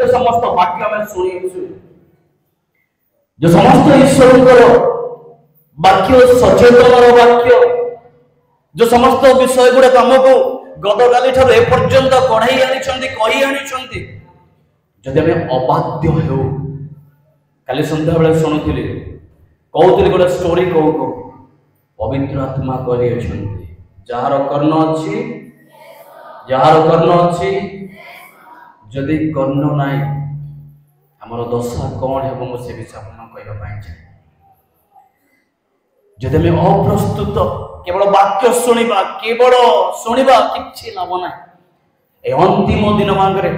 ଯେତେ ସମସ୍ତ ବାକ୍ୟ ଆମେ ଶୁଣିଛୁ, जो समस्त ईश्वर वाक्य सचेतन वाक्य, जो समस्त विषय गुड़ाक आमको गतकाली ठार एपर्यंत कढ़ाई आनी जदि आम अबाध्य हो। काली संध्या बेले शुणुली कहते गोटे स्टोरी कहू कहू पवित्र आत्मा कर जार कर्ण अच्छी जार कर्ण अच्छी जदि कर्ण नाई आमर दशा कौन है मुझे विषय कहवाई चाहे। जदि आम अप्रस्तुत केवल वाक्य शुणा केवल शुणा कि लाभ ना अंतिम दिन मांगे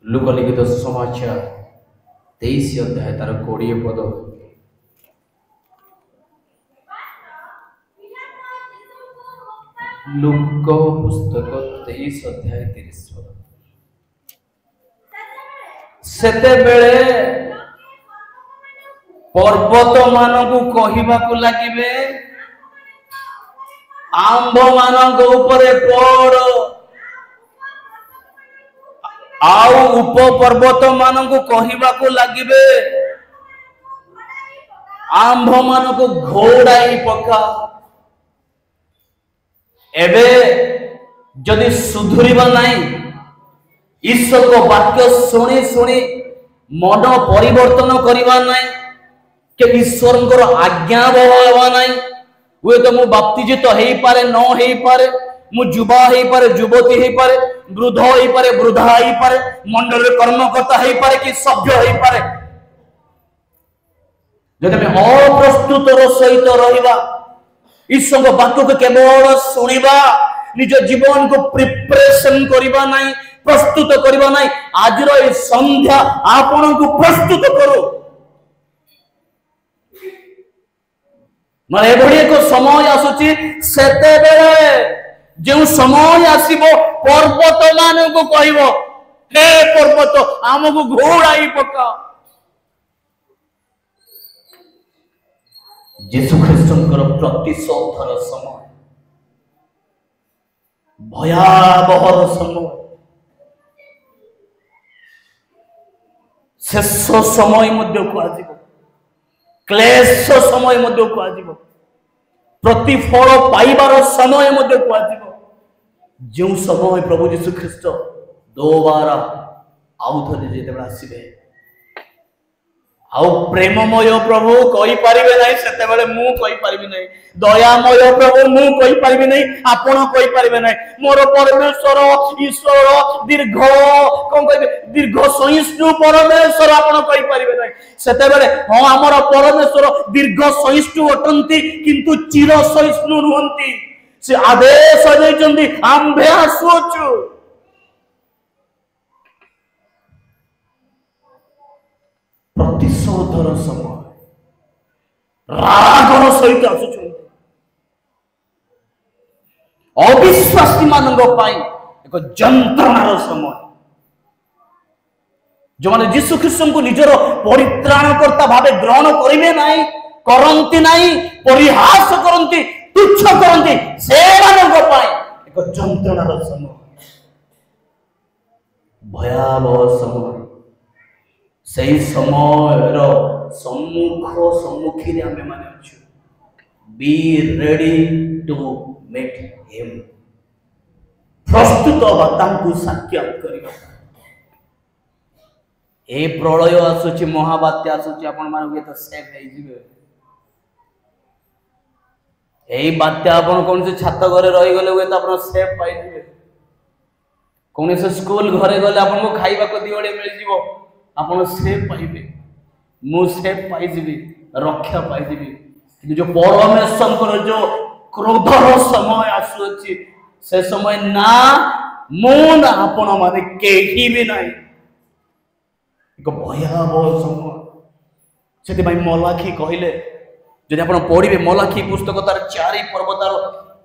लुकलिखित समाचार 23 अध्याय तार 20 पद लुक पुस्तक 23 अध्याय 30 पद सेते बेले पर्वत मानकु कहिबाकु लागिबे आंब मानक उपरे पड़ आउ उप पर्वत मानकु कहिबाकु लागिबे आंभ मानकु घोड़ाई पका। एबे जदि सुधुरिबा नाही ईश्वर को वाक्य शुणी शुणी मन परिवर्तन करिबा नाही के ईश्वर आज्ञा बहवा नाही हुए तो मु बाप्तिजित हो पारे न हो पारे मु युवा हो पारे युवती हो पारे वृद्ध हो पारे वृद्धा हो पारे मंडल कर्मकर्ता हो पारे कि सभ्य हो पारे जब अप्रस्तुत सहित रहिबा ईश्वर वाक्य को केवल शुणिबा निज जीवन को प्रिपरेशन करिबा नाही प्रस्तुत करिबा नाही आज रो संध्या आपण को प्रस्तुत करो माने एभली एक समय आसुची सेते बेले जो समय आसीबो पर्वत मानकु कहइबो हे पर्वत आमको घोड़ाई पका। यीशु ख्रीष्टंकर प्रतिशोधर समय भयावह समय शेष समय मध्य को आजिबो क्लेश समय मध्य को आजिबो प्रतिफल पाइबार समय मध्य को आजिबो जो समय प्रभु यीशु ख्रीष्ट दोबारा आउ थरे जेते आसीबे आउ प्रेममय प्रभु कहि परिबे नै सेते बेले मु कहि परिबे नै दयामय प्रभु मु कहि परिबे नै आपण कहि परिबे नै मोर परमेश्वर ईश्वर दीर्घ कोन कहि दीर्घ सहिष्णु परमेश्वर आपण कहि परिबे नै सेते बेले हां हमर परमेश्वर दीर्घ सहिष्णु अटंती किंतु चिर सहिष्णु रहंती से आदेश दैचंती आंभे आसुछु प्रतिशोधर समय रागर सहित आसुछन अविश्वासी मानक पाई एक जंत्रणार समय जो माने यीशु ख्रीष्ट को निजर परित्राणकर्ता भावे ग्रहण करिवे नाही करंती नाही परिहास करंती तुच्छ करंती से मानक पाई एक जंत्रणार समय भयावह समय सही समय सम्मुखी आम माने be ready to meet him प्रस्तुत साक्षात करबा ए प्रलय आसुची महाबात्या आसुची आपण माने तो सेफ हे जिवे एई बात्या आपण कोन से छात घरे रहि गले हुए तो आपण सेफ पाइ जिवे कोन से स्कूल घरे गले आपण को खाइबा को दिवडे मिल जिवो आपण सेफ पाइबे मु सेफ पाइ जिवि रक्षा पाइ जिवि कि जो परमेश्वर को जो क्रोधर समय आसुची से समय ना मु ना आपण माने केही भी नाही एक भयावह समय सेति भाई मलाखी कहिले जदि आपण पढिबे मलाखी पुस्तक तार 4 पर्व तार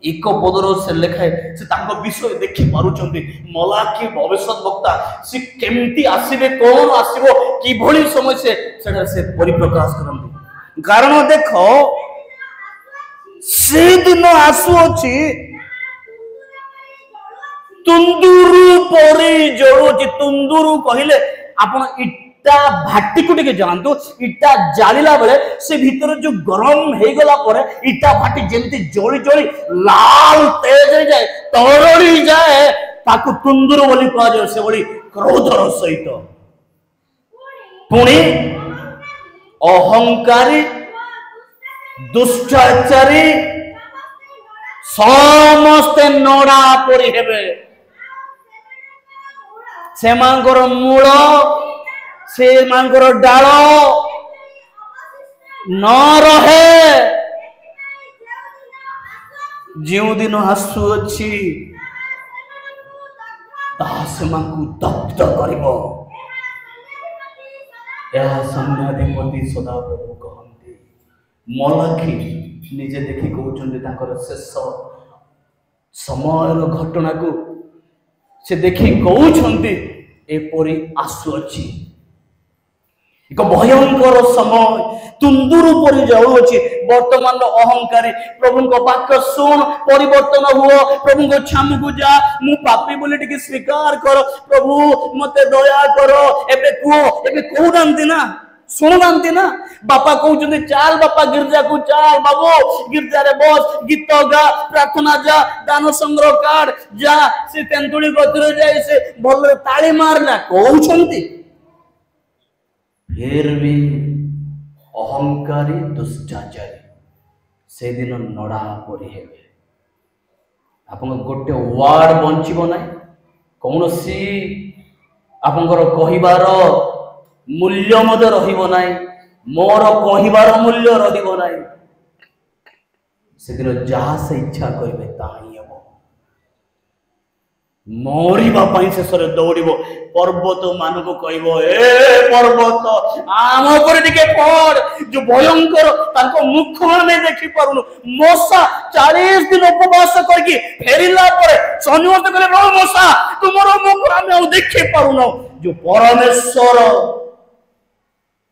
एक पदर से लिखाए से तांको विषय देखि पारुचंती मलाखी भविष्यत वक्ता से केमती आसीबे कोन आसीबो कि भली समय से परिप्रकाश करंती कारण देखो से दिन आसु अछि तुंदुरु परी जळुची तुंदुरु कहिले आपण इटा भाटी को टिके जानतो इटा जालिला बेले से भीतर जो गरम हे गला परे इटा भाटी जेमती जळी जळी लाल तेज हो जाए तरड़ी जाए ताकू तुंदुरु बोली कहा जाए से बोली क्रोधर सहित पुणी अहंकारी दुष्टाचारी समस्ते नड़ा परी हेबे से मांकर मूल से मांकर डाल न रहे जो दिन आसु अच्छी दग्ध कर संध्याधिपति सदाप्रभु कहते मलाखी निजे देखी कहते शेष समय घटना को से देखी कहते एपरी आसुअछि एक भयंकर समय तुंदुरु परि जाउछि वर्तमान अहंकारी प्रभु को वाक्य सुन परिवर्तन हुओ प्रभु को छाम को जा मु पापी बोले टिके स्वीकार करो प्रभु मते दया करो एबे कहू नांती ना शुणुनांती ना बापा कहते चाल बापा गिरजा को चाल बाबू गिरजा रे बस गीत गा प्रार्थना जा दान संग्रह काट जा से तेंतुली गतिर जाए से भल ताली मारना कहउछंती फिर भी अहंकारी दुष्टाचारी से दिन नड़ा परी हेबे आपन गोटे वार्ड बंचिबो नै कोनोसी आपनकर कहिबार मूल्य मते रहिबो नै मोर कहिबार मूल्य रहिबो नै से दिन जहा से इच्छा करबे ताही हेबो मरिबा पाई शेषरे दौड़िबो पर्वत मान को कहबो ए पर्वत आम ऊपर टिके पड़ जो भयंकर ताको मुख में देखि पारुनु मोसा 40 दिन उपवास करके फेरिला परे शनिवार कहले रो मोसा तुमरो मुख हम देखि पारुनु जो परमेश्वर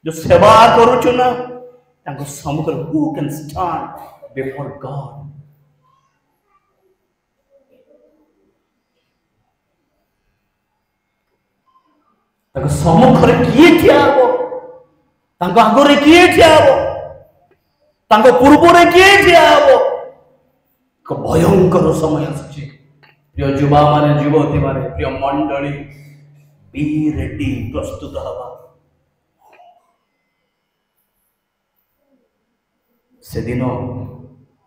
जो सेवा करूछु ना ताको समुख who can stand before God ताको सम्मुख रे किए ठिया हो ताको आगो रे किए ठिया हो ताको पूर्व रे किए ठिया हो को भयंकर समय आछि प्रिय युवा माने युवती माने प्रिय मंडली बी रेडी प्रस्तुत हवा से दिन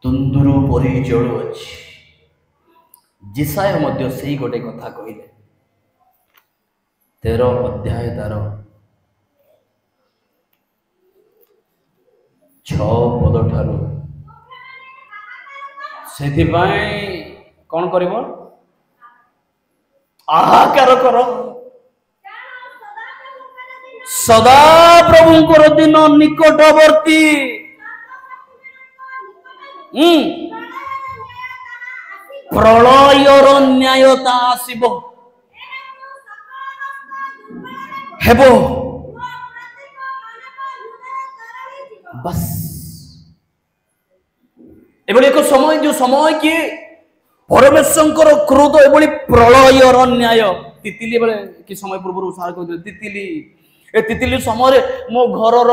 तुंदुरु परी जळु अछि जिसाय मध्य सेही गोटे कथा कहिले 13 अध्याय तार 6 पद ठारू से कौन कर आहाकार कर सदा प्रभु दिन निकटवर्ती प्रलयर न्यायता आसिबो हेबो बस एबोली एक समय जो समय कि परमेश्वर क्रोध एबोली प्रलयर न्याय तितिली बेले कि समय पूर्व सार कहते तितिली ए तितिली समय मो घरर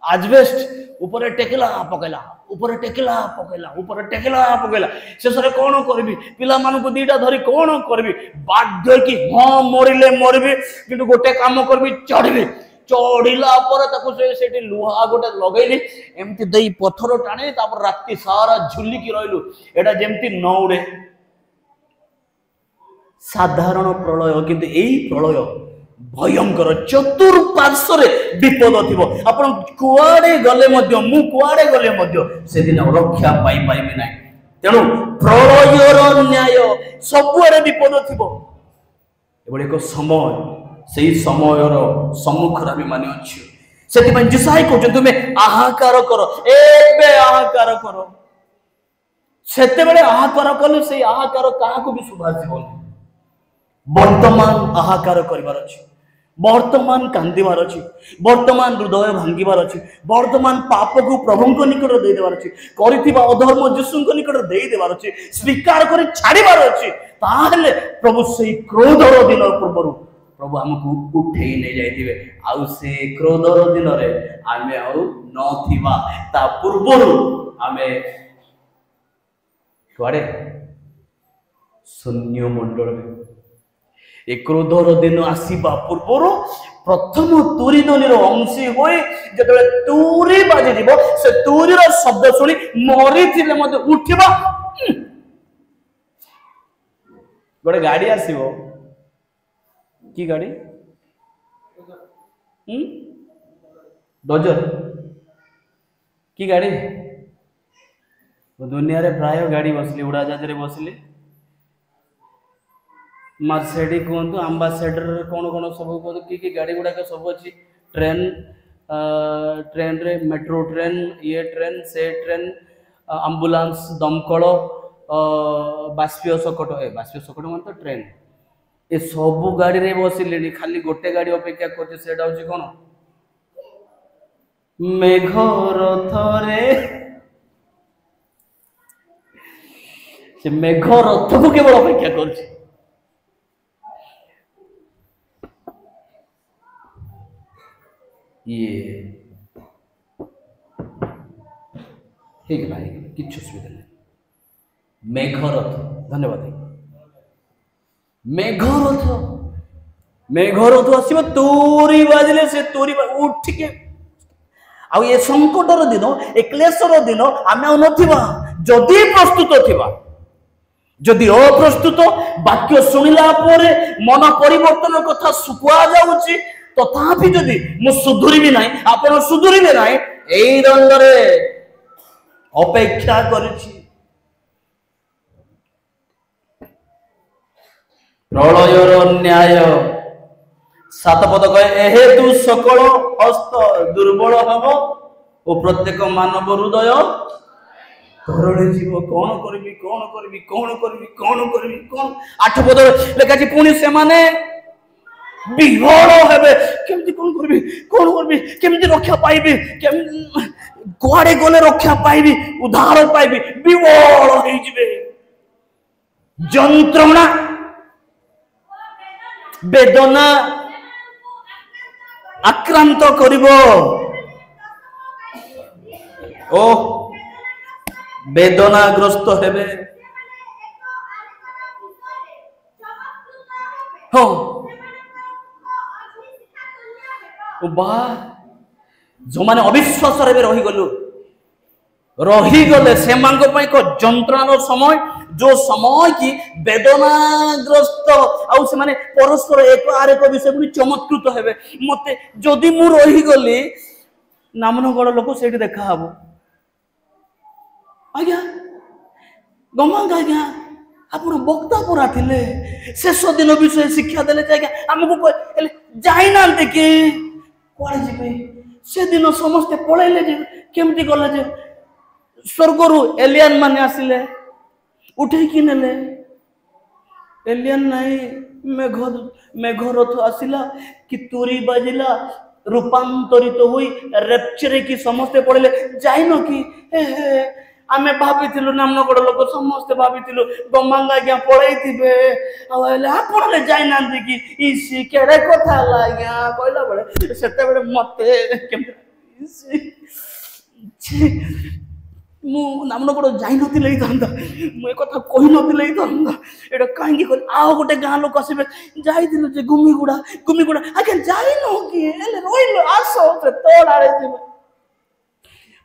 आजबेस्ट ऊपर टेकला पकेला ऊपर टेकला पकेला ऊपर टेकला पकेला शेषरे कौन करबी पिला मान को दीटा धरी कौन करबी बाध्य कि हां मरिले मरबी किंतु गोटे काम करबी चढ़बी चढ़िला पर ताको सेठी लुहा गोटे लगैली एमती देई पत्थर टाणे तापर राती सारा झुली की रहलु एटा जेमती नउडे साधारण प्रलय किंतु एई प्रलय भयंकर चतुर्पार्श्व विपद थी आपण कुआड़े गले मध्य मु कुआड़े गले मध्य से दिन रक्षा पाई पाइबे ना तेणु प्रलयर न्याय सबुआरे विपद थी एबळे एक समय सेही समयर सम्मुख रे माने अछि सेति में जिसाई को तुमे आहाकार करो एबे आहाकार करो सेते बेले आहाकार कले से आहाकार काहा को भी सुभा जीवन वर्तमान आहाकार करिवार अछि वर्तमान कांदिबार अछि, वर्तमान हृदय भांगिबार अछि, वर्तमान पाप को प्रभु निकट दे देबार अछि, करिथिबा अधर्म यीशु निकट दे देबार अछि, स्वीकार करि छाड़ीबार अछि। ताहले प्रभु से क्रोधर दिन पूर्व प्रभु हमको उठेई नै जाइथिबे, आउ से क्रोधर दिन रे आमे आउ नथिबा, ता पूर्व आमे कुआडे शून्य मंडल में ए क्रोधर दिन आसीबा पूर्व प्रथम तुरी ध्वनिर अंशी होई जतबे तुरी बाजी जीवो से तुरीर शब्द सुनी मरी थिले मते उठिबा। गोटे गाड़ी आसीबो, की गाड़ी? डोजर की गाड़ी? दुनिया रे प्राय गाड़ी बसली, उड़ाजाहाज रे बसली, मर्सिडीज कहतु, आम्बासेडर कौन कौन सब कहतु कि गाड़ी गुड़ाक सब अच्छी, ट्रेन ट्रेन रे मेट्रो ट्रेन, ये ट्रेन से ट्रेन, आम्बुलांस, दमकल, बाष्पीय सकट, बाष्पीय सकट मान तो ट्रेन, ये सब गाड़ी रे बसिले, खाली गोटे गाड़ी अपेक्षा कर कौन मेघ रथ रे, से मेघ रथ को केवल अपेक्षा कर ये ठीक ना किच्छ असुविधा नहीं। मेघरथ, धन्यवाद। मेघरथ मेघरथ आसब तोरी बाजिले से तोरी उठिके आ ये संकटर दिन, ए क्लेशर दिन आम नथिबा, जदि प्रस्तुत थिबा, जदि अप्रस्तुत वाक्य शुणिला परे मन परिवर्तन कथा सुकुआ जाउची, तथापि जदि मु सुधुरिबि नाही, आपण सुधुरिबे नाही, एई दंडरे अपेक्षा करिछि। प्रलयर न्याय 7 पद कहे, एहेतु सकल हस्त दुर्बल हब और प्रत्येक मानव हृदय करले जीव, कौन करबी कौन करबी कौन करबी कौन करबी कौन। 8 पद लेखाछि, पुणी से माने विहल हेबे, केमती कौन करबी केमती रक्षा पाइबी, कुआडे गले रक्षा पाइबी, उद्धार पाइबी, विवल होई जिवे। यंत्रणा वेदना आक्रांत करिवो, ओ वेदनाग्रस्त हेबे। हाँ जो माने अविश्वास रे रहीगले से यंत्रणार समय, जो समय की वेदनाग्रस्त आउ से माने परस्पर एक आर एक विषय को चमत्कृत हेबे। मते जदि मु रहीगली नामनगढ़ लोक से देखा हबो, आज्ञा गमांग आज्ञा आपण वक्ता परा थिले, शेष दिन विषय शिक्षा देले आज्ञा हमको जाई नांते कि कुआडे जिबे, से दिन समस्त पळैले जे केमती गले जे स्वर्गरु एलियन माने आसिले उठे कि नेले, एलियन नाही मेघरथ आसिला कि तुरी बाजिला, रूपांतरित तो हुई रेप्चरे की समस्ते पड़े जाइन कि आमे भाभी नामनगढ़ लोक समस्ते भाभी गमांग आज्ञा पड़े थे आपड़े जाइना कि इसी केड़े कथा आज्ञा कहला बेले से मत मु नामनगढ़ जाई नथिले मु कथा कहि नथिले एटा काहे कि आ गोटे गां लोक आसीबे जाइथिलु जे गुमीगुड़ा आके जाइनो कि एले रोइलो आसो से तोड़ारे दिबे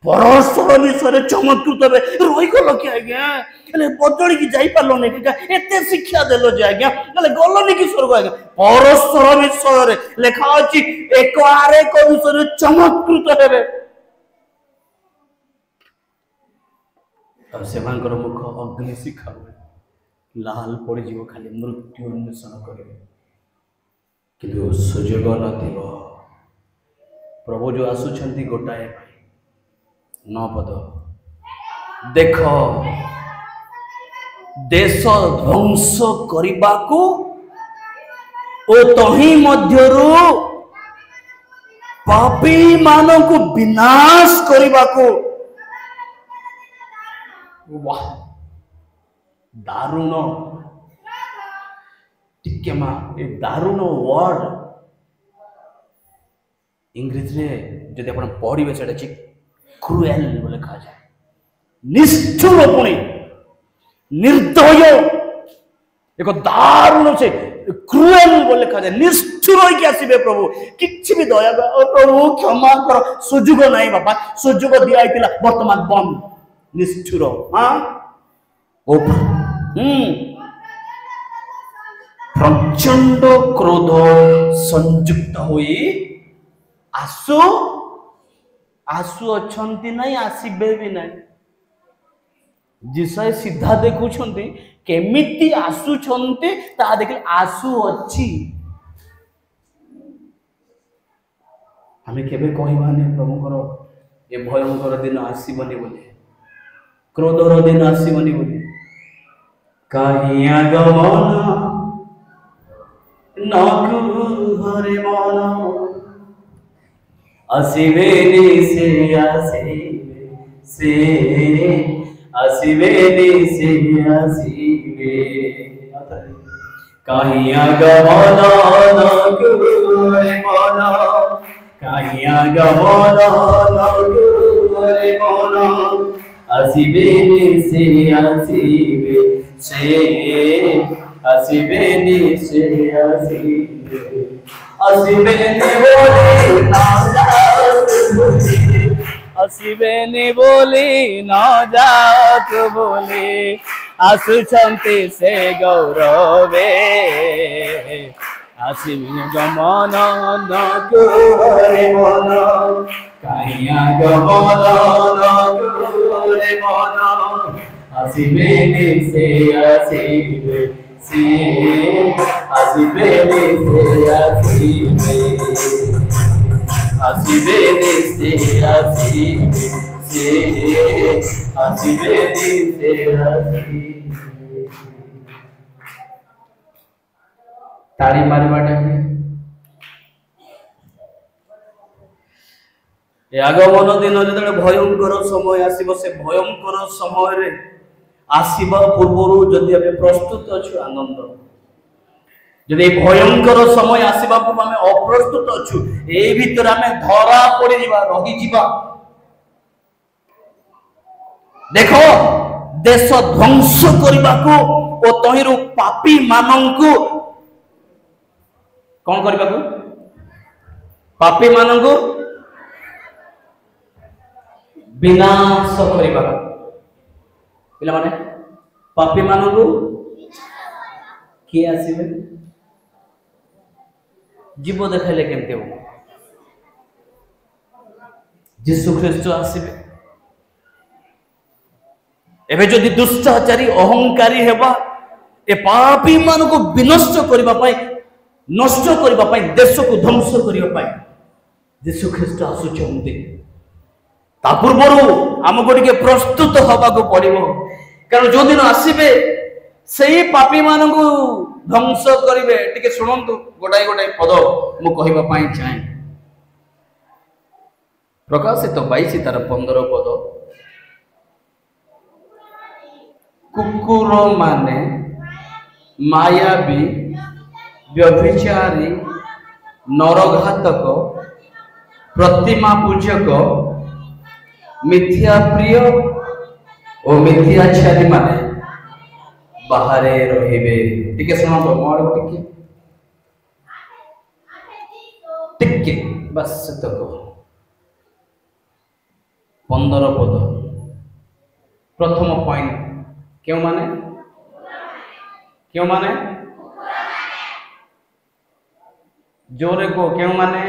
परस्पर विषय चमत्कृत हे रही गल कि आज्ञा एले बदली की जाई पारलो नै कि एते शिक्षा देलो जे आज्ञा एले गलनी कि स्वर्ग आज्ञा परस्पर विषय रे लेखा अछि एक आरे को विषय चमत्कृत हेबे से मुख अग्नि शिखा लाल पड़ जीव खाली मृत्यु अन्वेषण करेंगे कि सुजोग नथिब प्रभु जो आसुंच गोटाए 9 पद देख देश ध्वंस करने को ଓ ତହିଁ ମଧ୍ୟରୁ ପାପୀ ମାନଙ୍କୁ ବିନାଶ କରିବାକୁ। वाह दारुण टिके मा ए दारुण वर्ड इंग्लिश रे जदि आपण पढ़िबे सेटा छि क्रूएल बोले कहा जाए। निष्ठुर पुणी निर्दय एक दारुण से क्रूएल बोले कहा जाए। निष्ठुर होइके आसीबे प्रभु किछि भी दया प्रभु क्षमा कर सुजुग नाही बाबा सुजुग दिया आइतिला वर्तमान बंद निष्ठुर। हाँ ओ प्रचंड क्रोध संयुक्त हुई आसु आसु अछंती नहीं आसीबे भी नहीं। जिसे सीधा देखुछंती केमिति आसु छंती ता देखि आसु अछि। हमें केबे कहबानी प्रभुकर ए भयंकर दिन आसीबनी बोली क्रोधर दिन आसीबनी बोली। कहीं आगमन नकुहरे मन आसीबेनी से आसीबेनी से आसीबे। कहीं आगमन नकुहरे मन कहीं आगमन नकुहरे मन आसीबेनी से आसीबेनी से आसीबेनी बोली ना आसीबेनी बोली न जात बोली आसुछंती से गौरवे आसीबेनी गमन नकुहरे मन कहीं आगमन नकुहरे मन आसीबेनी से आसीबेनी से आसीबेनी से आसीबेनी से ताड़ी मारिबाटा आगमन दिन जो भयंकर समय आसीब से भयंकर समय आसीबा पूर्व जदि आम प्रस्तुत अच्छु आनंद जदि भयंकर समय आसीबा पूर्व आम अप्रस्तुत अच्छु ए भीतर आम धरा पड़ी रही जीवा। देखो देश ध्वंस करने को ओ तहिरु पापी मानंकु कौन करने को पापी मानंकु विनाश करने पिला माने पापी मानंकु किए आसीबे जीव देखाइले केमते हो यीशु ख्रीष्ट आसीबे। एबे जदि दुष्टाचारी अहंकारी हेबा ए पापी मानको विनष्ट करबा पाई नष्ट करबा पाई देश को ध्वंस करबा पाई यीशु ख्रीष्ट आसुचंती। ता पूर्वरु हमको टिके प्रस्तुत हबाको पड़िबो कारण जो दिन आसीबे सेही पापी मानकु ध्वंस करिवे। टिके सुनंतु गोटाई गोटाई पद मु कहिबा पाई चाहे प्रकाशित 22 तार 15 पद कुकुर माने मायावी व्यभिचारी नरघातक प्रतिमा पूजक मिथ्या प्रिय और मिथ्याचारी माने बाहरे रहिबे। टिके सुनो तो मोर टिके बस तक 15 पद प्रथम पॉइंट क्यों माने जोरे को क्यों माने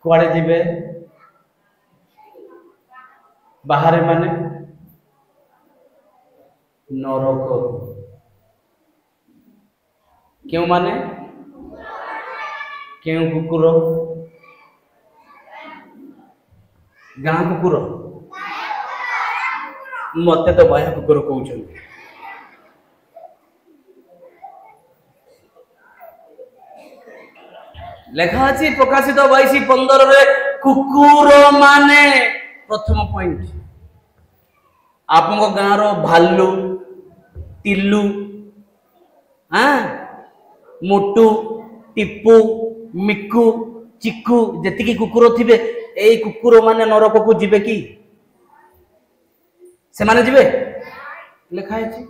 कुआड़े जीवे बाहरे माने नरक क्यों माने क्यों कुकुर गाँ कुकुर मते तो बाया कुकुर कहउछन লেখা আছে প্রকাশিত 22:15 রে কুকুর মানে প্রথম পয়েন্ট আপনার গাঁর ভালু তিলু হ্যাঁ মোটু টিপু মিকু চিকু যেତିকি কুকুর থিবে এই কুকুর মানে নরকକୁ ଯିବେ কি ସେମାନେ ଯିବେ লেখা আছে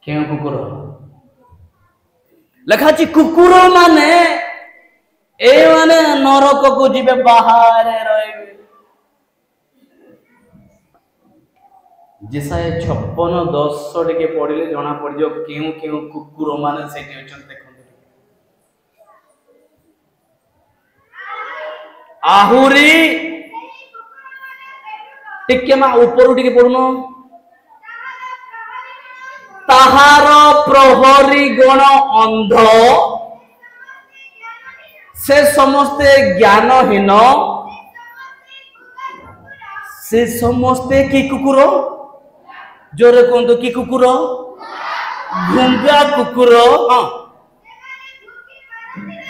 কেউ কুকুর লেখা আছে কুকুর মানে এই মানে নরকକୁ ଯିବେ বাহারে রইবে जेसाए 56:10 टिके पढ़िले जना पड़ियो केउ केउ कुकुर माने सेठी अछन देखो आहुरी टिके मा ऊपर टिके पढुनो ताहार प्रहरी गण अंध से समस्ते ज्ञानहीन से समस्ते की कुकुर जोरे कहतु कि कुकुर घुंगा कुकुर हाँ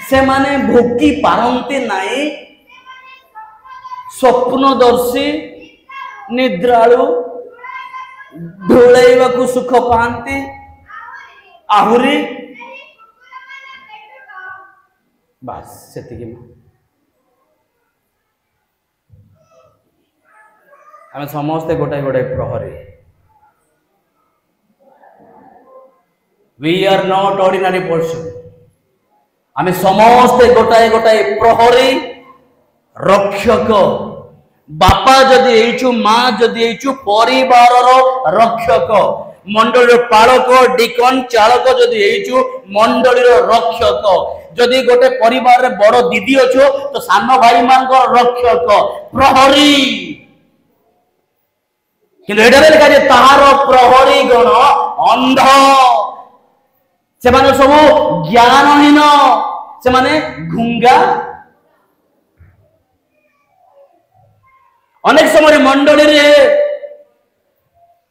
से माने भोकी पारंती नाई स्वप्नदर्शी निद्रालु ढोलैवा को सुख पाती आहुरी बस सेतिकी आम समस्ते गोटाए गोटाए प्रहरी we are not ordinary person आम समस्ते गोटाए गोटाए प्रहरी रक्षक बापा जदि एइछु माँ जदि एइछु परिवार रक्षक मंडल पालक डिकन चालक जदि एइछु मंडल रक्षक जदि गोटे परिवार रे बड़ दीदी अच्छो तो सान भाई मान रक्षक प्रहरी किंतु एटारे लिखा जे ताहार प्रहरी गण अंध से माने सब ज्ञानहीन से माने घुंगा अनेक समय मंडली रे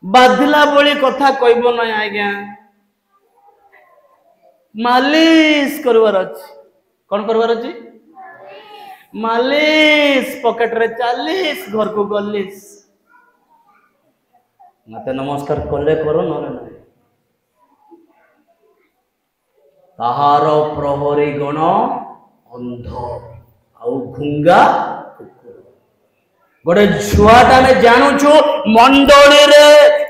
बाधिला बोली कथा कहब ना आज्ञा मालिश करवार अछि कौन करवार अछि मालिश पॉकेट रे 40 घर को गलिस मते नमस्कार कले करो नले ना ताहार प्रहरी गण अंध आउ घुंगा गोटे छुआटा में जानूछु मंडली रे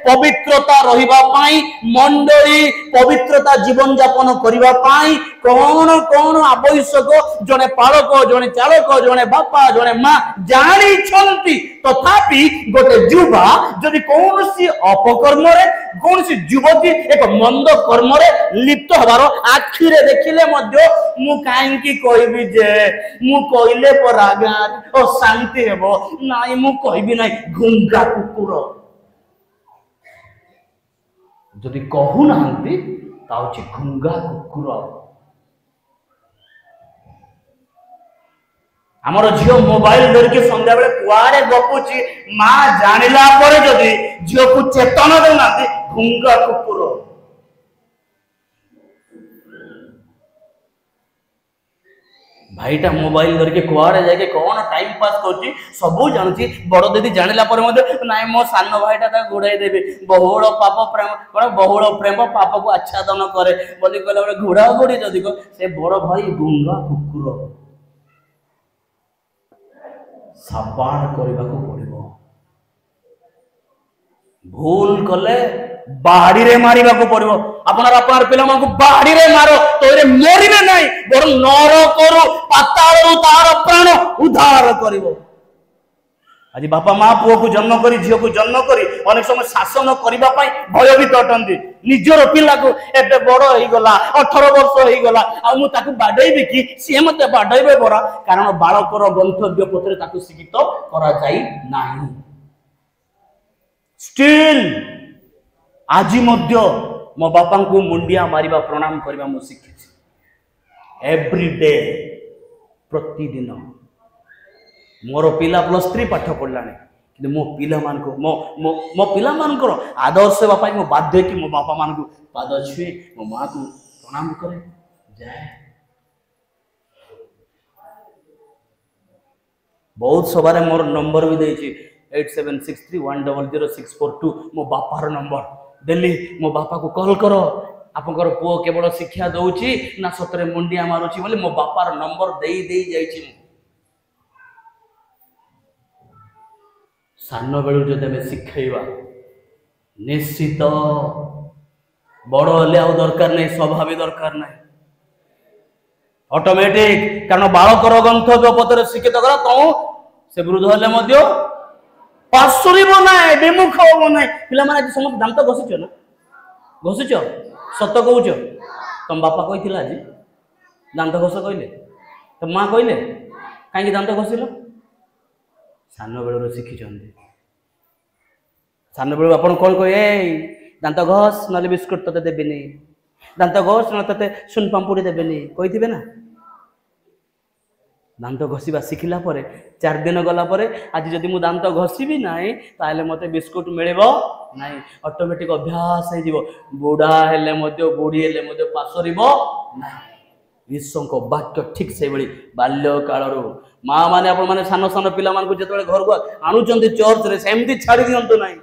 पवित्रता रहिबा पाई मंडली पवित्रता जीवन यापन करिबा पाई कौन कौन आवश्यक जने पालक जने चालक जने बापा जने माँ जानी छंती तथापि गोटे युवा जदि कौनसी अपकर्म रे कौनसी युवती एक मंद कर्म रे लिप्त हबार आखिरे देखिले मध्य मु काहेकि कहबी जे मु कइले परागार ओ शांति हेबो नाई मु कहबी नाई घुंगा कुकुर जदि कहू नांती ताउची घुंगा कुकुर आमर झियो मोबाइल धरिके संध्या बेले कुआडे गपुची माँ जानिला परे जदि झियो को चेतन देना घुंगा कुकुर भाईटा मोबाइल धरिके कुआडे जाके कौन टाइम पास करची सबू जानची बड़ दीदी जानिला परे मते नाइ मो सान भाईटा ता गुड़ाई देबे बहुळ पाप प्रेम कोन बहुळ प्रेम पाप को आच्छादन करे बोली कहला बड़े घुड़ा गुड़ी जदि को से बड़ भाई घुंगा कुकुर साबाड़ करने को पड़ो भूल कले बाड़ी रे मारिबा को पड़ो आपनार पिला को बाड़ी रे मारो तो ये मरिबे नहीं बर नरकरु पातालरु तार प्राण उद्धार करिवो आज बापा माँ पुओ को जन्म करी झील को जन्म करी अनेक समय शासन करबा पई भयभीत अटंती निजर पिला को एबे बड़ होई गला 18 वर्ष होई गला आ मु ताकू बाडैबे कि से मते बाडैबे बरा कारण बालकर गंतव्य पथरे ताकू शिक्षित करा जाई नाही स्टिल आज मध्य मो बापा को मुंडिया मारिबा प्रणाम करबा मु शिखिछि एवरी डे प्रतिदिन मोर पिला +3 पाठ पढ़लाने कि मो पिला मान को मो मो मो पिला मान को आदर्श सेवा पाई मो बाध्य कि मो बापा मान को पाद छुए मो माँ को प्रणाम करे जाए। बहुत सबारे मोर नंबर भी देछि 8763100642 मो बापार नंबर देली मो बापा को कॉल करो आपनकर पुओ केवल शिक्षा दउछि ना सतरे मुंडिया मारुछि बोले मो बापार नंबर देई देई जाइछि। सान बेलू जदि आम शिखा निश्चित बड़ हेले आ दरकार नहीं सभा भी दरकार नहीं ऑटोमेटिक कारण बालकर गंतव्य पथरे शिक्षित करा तो से वृद्ध हेले पार्श्व ना विमुख हम ना पे समस्त दांत घसीच ना घसीच सत कौच तुम बापा कही आज दांत घस कहले तो माँ कहले कहीं दांत घसिल सान बेलू शिखी सान बेलू आप कौन कहे दांत घस ना बिस्कुट ते देवेनि दांत घस ना ते सुन पाम्पुड़ी देवेनि कही ना दांत घषा शिखिला 4 दिन गला आज जदि मु दांत घषिबी ना ताले मते बिस्कुट मिलेबो नहीं ऑटोमेटिक अभ्यास हो बुढ़ा हेले बुढ़ी हेले पासरिबो नहीं ईश्वर वाक्य ठीक से बड़ी बाल्य काल माँ माने आपण माने सान सान पिला मान को जतबे घर को आणुचंती चर्च रे सेमती छाड़ी दियंतु नहीं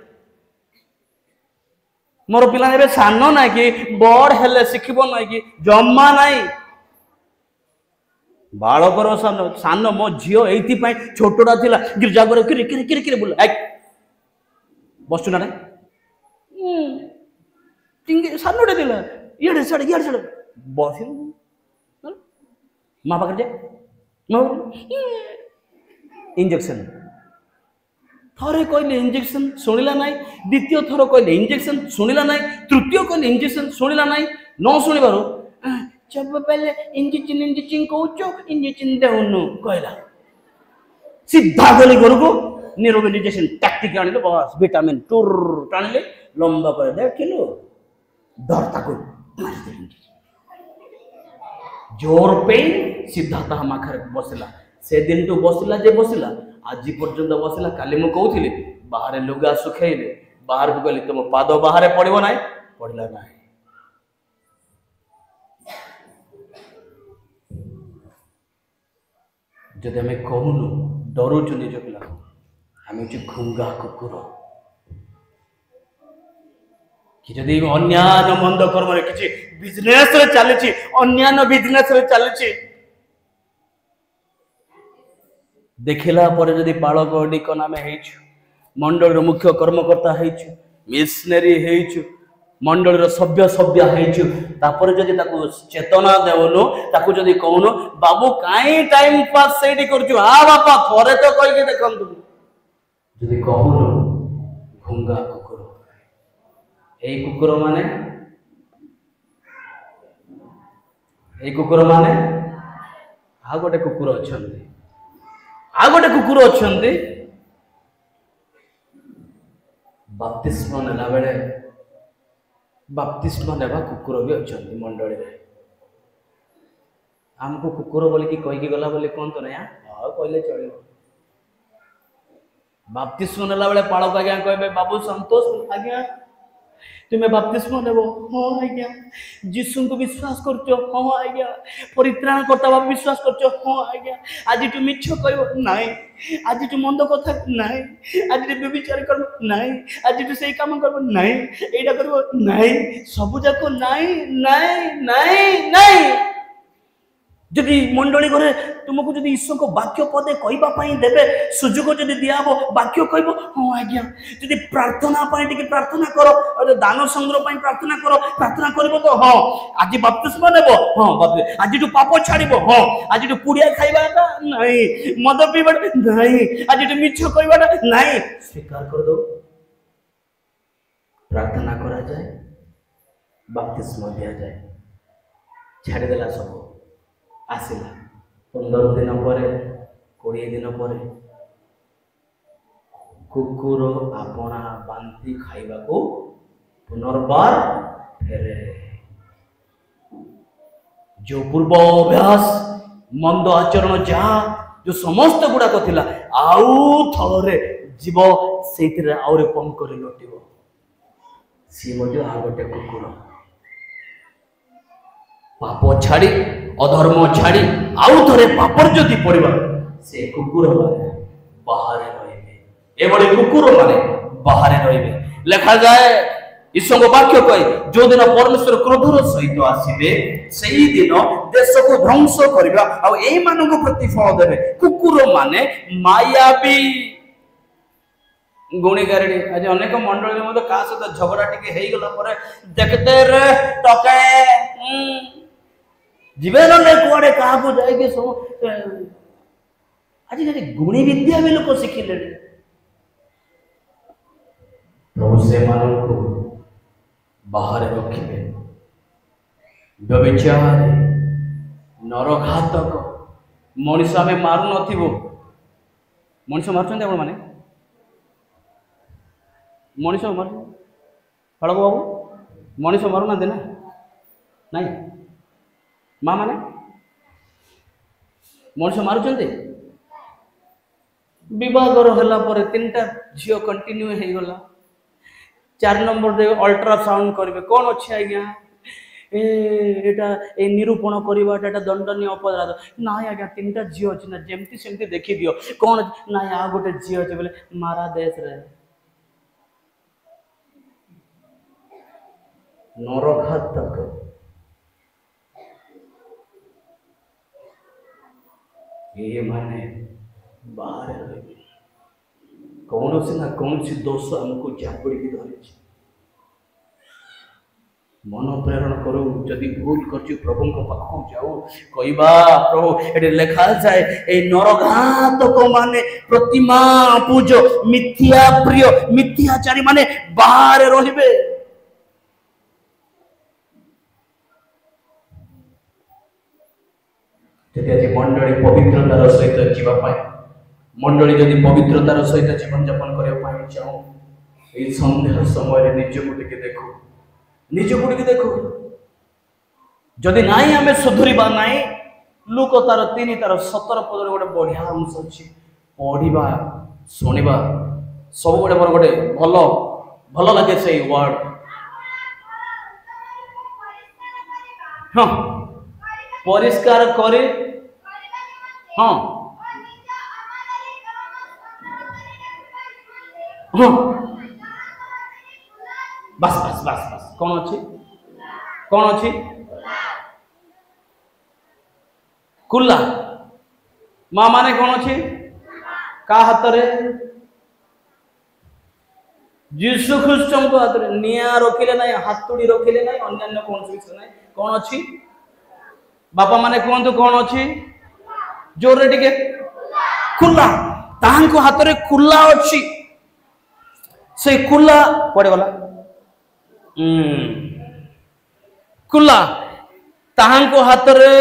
मोर पिला एबे सान ना कि बड़ हेले शिखिबो ना कि जम्मा नहीं बालकर सान सान मो झील ये छोटा थिला गिरजा घर किरी किरी किरी किरी बोल बसु ना सानटे थिला इे साड़े इे साड़े बस माँ पाखे इंजेक्शन थरे कहले इंजेक्शन शुणिला ना द्वितीय थर कहले इंजेक्शन शुणिला ना तृतीय कहले इंजेक्शन शुणिला ना न शुणिबार जब पहले इंजेक्शन इंजेक्शन कौच इंजेक्शन देउनु कहला सीधा गली घर को निरोग इंजेक्शन टैक्टिक आनिले बस विटामिन टूर टाणिले लंबा पर देखिलो डरता को जोर पेन सीधा ता माखर बसला से दिन तो बसला जे बसला आज पर्यंत बसला काली मु कहूथिले बाहर लुगा सुखेइले बाहर को गली तुम पाद बाहर पड़िबो नाही पड़िला नाही जदि आम कहूनु डरुचु निज पिला आम घुंगा कुकुर कि जदि अन्यान्य मंद कर्म कि बिजनेस रे चली अन्यान्य बिजनेस रे चली देखला पर जदि पालक डिकन आम मंडल मुख्य कर्मकर्ता मिशनरी मंडल सभ्य सभ्य होपर जदि चेतना देवनु ताकू जदि कहूनु बाबू कहीं टाइम पास से हाँ बापा थोड़े तो कहीकि देखु जदि कहूनु घुंगा कुकुर यही कुकुर माने आ गोटे कुकुर अच्छा बप्तिस्म नेला बेले बप्तिस्म नेबा कुकुर भी अच्छा मंडली में आमको कुकुर बोलिकी कहीकि गला बोली कहते ना हाँ कहले चलो बप्तिस्म नेला बेले पालक आज्ञा कहे बाबू संतोष आज्ञा तुम्हें बप्तिस्म नेब हाँ आज्ञा जीशु को विश्वास करछो हाँ आज्ञा परित्राण करता भाव विश्वास करछो हाँ आज्ञा आज तू मिछ कहब नाई आज तू मंद कथा नाई आज तू व्यभिचार करब नाई आज तू सही काम करब नाई एटा करब नाई सब जाक नाई नाई नाई नाई जदि मंडली घरे तुमको जदि ईश्वर को वाक्य पदे कहवाई देवे सुजोग जदि दिहब वाक्य कह हाँ आज्ञा जदि प्रार्थना टी प्रार्थना कर दान संग्रह प्रार्थना कर तो हाँ आज बप्तिस्म नेब हाँ आज तू पाप छाड़ हाँ आज तू पुड़िया खाइबाटा नहीं मद पीबाटा नहीं आज तू मिछ कहबाटा नहीं स्वीकार कर दो प्रार्थना करा जाए बप्तिस्म दिया जाए छाड़देला सब आसला 15 दिन पर 20 दिन पर कुकुर आपना बांती खाइबा को पुनर्बार फेरे जो पूर्व अभ्यास मंद आचरण जहाँ जो समस्त गुड़ाक थिला आउ थरे जीव से आउरे कम करे लुटिब सी आ गोटे कुकुर पाप छाड़ी अधर्म छाड़ी आउ थरे पापर जदि पड़िबा से कुकुर माने बाहर रहिबे एबळे कुकुर माने बाहर रहिबे लिखा जाए ईश्वर वाक्य कहे जो दिन परमेश्वर क्रोधर सहित आसबे से दिन देश को ध्वंस करबा आ एई मानको प्रतिफल देबे कुकुर माने मायावी गुणी गारडी आज अनेक मंडली मते का सहित झगड़ा टिके हेई गला परे देखते रे टके जीवन ने कोड़े कहा को जाएगी सो आज ये गुणी विद्या भी लोग शिखिले प्रभु से मानव को बाहर रखिबे व्यभिचार नरघातक मनीष आमे मारू नथिबो मनीष मारछन आपण माने मनीष मार फड़क बाबू मनीष मारू ना देना नहीं माँ माने मनीष मारुचंते विवाहर होला पर तीनटा झियो कंटिन्यू हे गला 4 नंबर दे अल्ट्रासाउंड करबे कोन अछि आज्ञा एटा ए निरूपण करबा एटा दंडनीय अपराध ना आज्ञा तीनटा झियो अछि ना जेमती सेमती देखि दियो कोन ना आ गोटे झियो अछि बोले मारा देश रे नरघातक ये माने बाहर रहिबे कौन से ना कौन सी दोष हमको झापड़ी की धरे मन प्रेरण करू जदि भूल करछु प्रभु को पाखो जाओ कहबा प्रभु एटे लिखा जाए ए नरघातक माने प्रतिमा पूज मिथ्या प्रिय मिथ्याचारी माने बाहर रहिबे जदि मंडली पवित्रतार सहित जीवा पाए मंडली जदि पवित्रतार सहित जीवन यापन करबा पाए चाहो ए संध्या समय निजको टिके देखो जदि नाई आमे सुधुरीबा नाई लोक तार 3 तार 17 पद गोटे बढ़िया अंश अछि पढ़िबा सुनिबा सब गोटे मोर गोटे भलो भलो लागे से वर्ड हां परिष्कार करे हाँ हाँ बस बस बस बस कौन अच्छी कुल्ला माँ माने कौन अच्छी का हाथ रे जीशु ख्रीस्ट को हाथ रे निया रखिले ना हाथुड़ी रखिले ना अन्य कौन विषय ना कौन अच्छी बापा माने कहतु कौन अच्छी जोर रे टिके कुल्ला तांको हाथ रे कुल्ला अच्छी से कुल्ला पड़े वाला कुल्ला तांको हाथ रे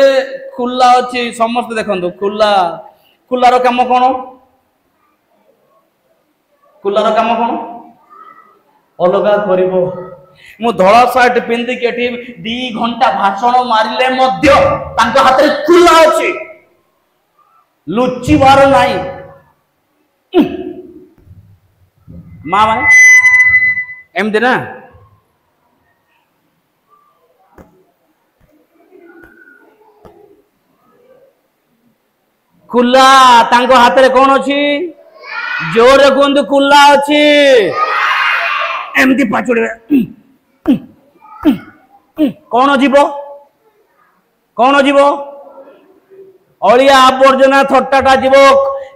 कुल्ला अच्छी समस्त देखंतु कुल्ला कुल्लार काम कौन कुल्लार काम कौन अलगा करिवो मु धड़ा शर्ट पिंदी के 2 घंटा भाषण मारिले मध्य तांको हाथ रे कुल्ला अछि लुच्ची बार नाही मां माने एम देना कुल्ला तांको हाथ रे कोन अछि जोर कोंद कुल्ला अछि एमती पाचुड़े कौन जीव अलिया आवर्जना थट्टाटा जीव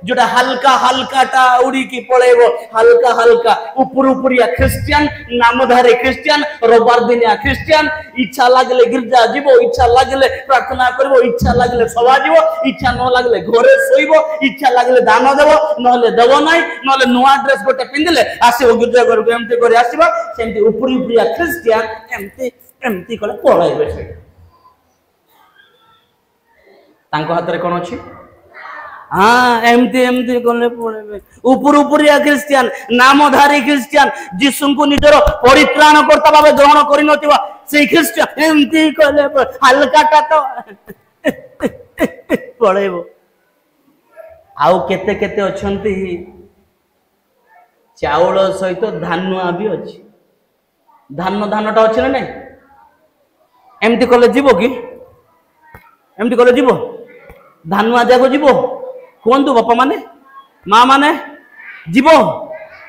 जोटा हल्का हल्काटा उड़ी की पळेबो हल्का हल्का ऊपर ऊपरिया क्रिश्चियन नामधारी क्रिश्चियन रविवार दिनिया क्रिश्चियन इच्छा लागले गिरजा जीव इच्छा लागले प्रार्थना करबो इच्छा लागले सभा जीव इच्छा न लागले घरे सोइबो इच्छा लागले दान देबो नहले देबो नाही नहले नुआ ड्रेस गोटे पिंदिले आसीबो गिरजा घर एमती करे आसीबो सेमती ऊपर ऊपरिया क्रिश्चियन एमती एमती कले पळाइबे से तांको हाथ रे कोन अछि हाँ एमती एमती कले पड़े ऊपर ऊपरिया क्रिश्चियन नामधारी क्रिश्चियन जीसु को निजर परित्राण करता भाव ग्रहण कर नथिबा से क्रिश्चियन एमती कले हल्काटा तो पड़ेबो आउ केते केते अछंती चाउल सहित धानुआ भी अच्छी धानटा अच्छे ना नहीं एमती कले जीव कि एमती कले जीव धानुआ जाको जीव कहतु बापा माने माँ माने जीव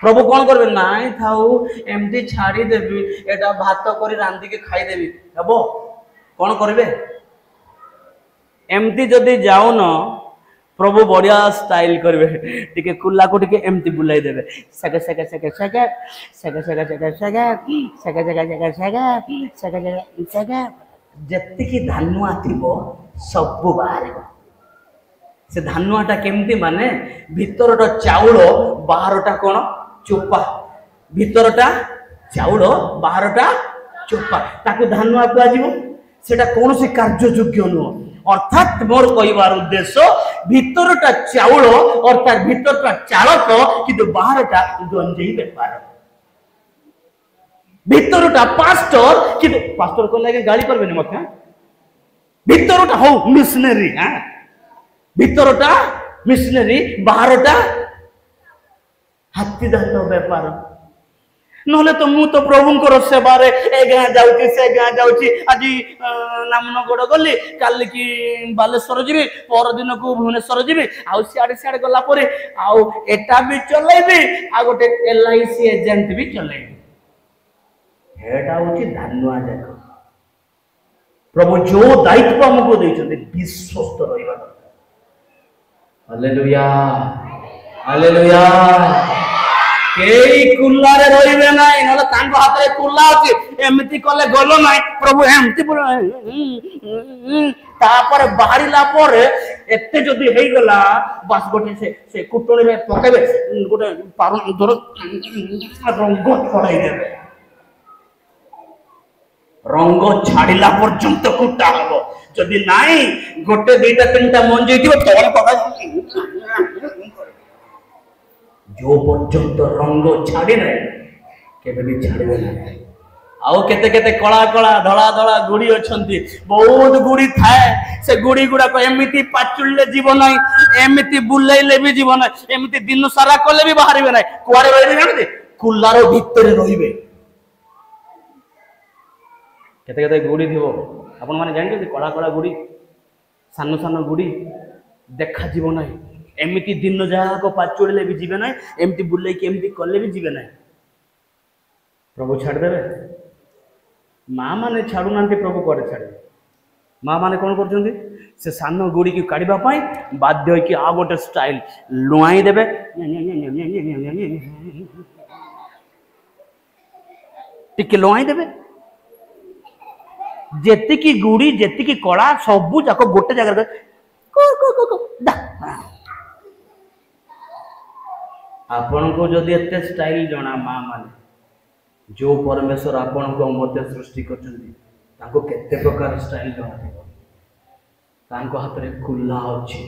प्रभु कौन करबे नाई थाऊ एमती छाड़ी देबी एटा भात करी रांधी के खाई देबी हेबो कौन करबे एमती जदि जाउन प्रभु बढ़िया स्टाइल करबे टिके कुल्ला को टिके एमती बुलाई देबे सगे सगे सगे सगे सगे सगे सगे सगे सगे सगे सगे सगे सगे सगे जत्ति की धानुआ थिबो सब बाहर से धानुआटा केमती माने भितरटा चाउल बाहरटा कोन चोपा भितरटा चाउल बाहरटा चोपा ताकू धानुआ कुआ जीवो सेटा कोनोसी कार्य योग्य नुह अर्थात मोर कहबार उद्देश्य भितरटा चाउल अर्थात भितरटा चालक किंतु बाहरटा गंजेई बेपार भितरटा पास्टर किंतु पास्टर को लगे गाली करबेनी मते भितरटा हो मिशनरी हां भितरटा मिशनरी बाहरटा हाथी दांत बेपार नहले तो मु तो प्रभुंकर सेवारे ए गाँ जाउची से गाँ जाउची आज नामनगढ़ गली काल की बालेश्वर जीवी पर दिन को भुवनेश्वर जीवी आउ सियाड़े सियाड़े गला परे आउ एटा भी चलेबी आ गोटे एलआईसी एजेंट भी चलेबी हेटा होची धानुआ जाक प्रभु जो दायित्व हमको देइछन्ते विश्वस्त रहिबा हालेलुया हालेलुया केई कुल्लारे रहिबे नाही नले तांको हाथ रे कुल्ला अछि एमिति कले गलो नाही प्रभु एमिति तापर बाहरिला परे एते जदी हेई गला बस गोटे से कुटोणी रे पकेबे गोटे पारु धर रंग छड़ाई देबे रंग छाड़िला पर्यंत कुटा हबो जदी नाही गोटे दुईटा तीनटा मंजी दिबो तोल पका जो पर्यंत रंग छाड़ी ना केबे भी छाड़बे ना आउ केते केते कला कला धड़ा धड़ा गुड़ी अछंती बहुत गुड़ी थाए से गुड़ी गुडा को एमिति पाचुल्ले जीवन नाही एमिति बुलैले भी जीवन नाही एमिति दिन सारा कले भी बाहरबे नाही कुआरे रहिबे जानते कुल्लारो भीतर रहिबे केते केते गुड़ी थिबो आपण माने जानि कला कला गुड़ी सानो सानो गुड़ी देखा जीवन नाही एमती दिन जहाँ को पाचुड़े भी जीवे ना एमती बुले कि एमती कले भी जीवे ना प्रभु छाड़देवे माँ माने छाड़ू ना प्रभु कड़े छाड़े माँ माने कौन कर से सान गुड़ी की काढ़ा बाध्य कि आ गोटे स्टाइल लुआई देवे टिके लुआई देवे जेतिकी गुड़ी जेतिकी कड़ा सबू जाक गोटे जगह आपण को जदि एते स्टाइल जना माँ माने जो परमेश्वर आपण को मध्य सृष्टि करछन्ती ताको केते प्रकार स्टाइल जना थिबो ताको हाथ रे खुला अछि